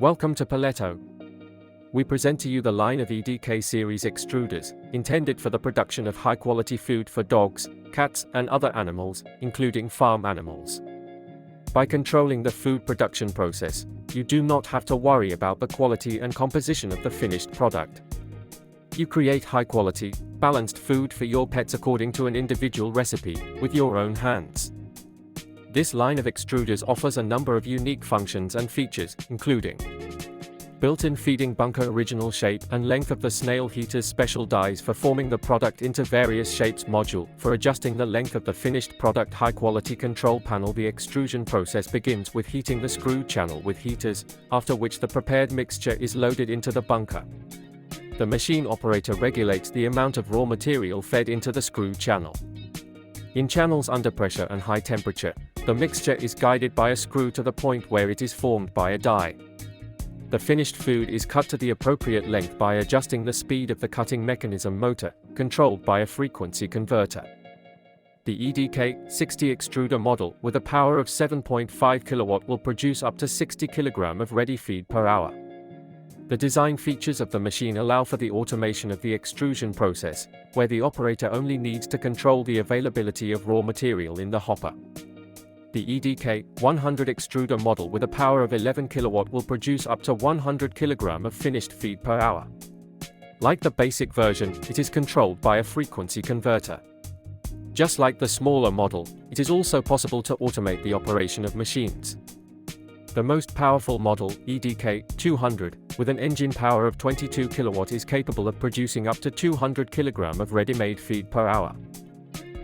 Welcome to Peletto. We present to you the line of EDK series extruders, intended for the production of high-quality food for dogs, cats, and other animals, including farm animals. By controlling the food production process, you do not have to worry about the quality and composition of the finished product. You create high-quality, balanced food for your pets according to an individual recipe, with your own hands. This line of extruders offers a number of unique functions and features, including built-in feeding bunker, original shape and length of the snail heaters, special dies for forming the product into various shapes, module for adjusting the length of the finished product, high-quality control panel. The extrusion process begins with heating the screw channel with heaters, after which the prepared mixture is loaded into the bunker. The machine operator regulates the amount of raw material fed into the screw channel. In channels under pressure and high temperature, the mixture is guided by a screw to the point where it is formed by a die. The finished food is cut to the appropriate length by adjusting the speed of the cutting mechanism motor, controlled by a frequency converter. The EDK 60 extruder model with a power of 7.5 kW will produce up to 60 kg of ready feed per hour. The design features of the machine allow for the automation of the extrusion process, where the operator only needs to control the availability of raw material in the hopper. The EDK 100 extruder model with a power of 11 kW will produce up to 100 kg of finished feed per hour. Like the basic version, it is controlled by a frequency converter. Just like the smaller model, it is also possible to automate the operation of machines. The most powerful model, EDK 200, with an engine power of 22 kW is capable of producing up to 200 kg of ready-made feed per hour.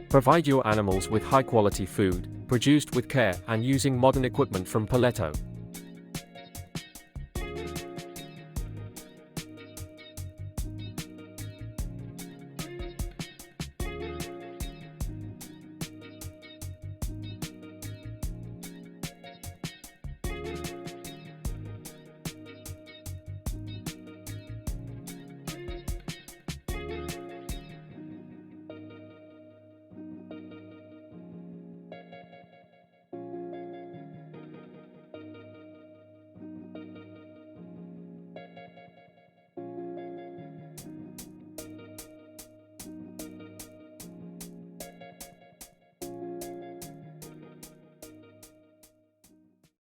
Provide your animals with high-quality food, produced with care and using modern equipment from Peletto.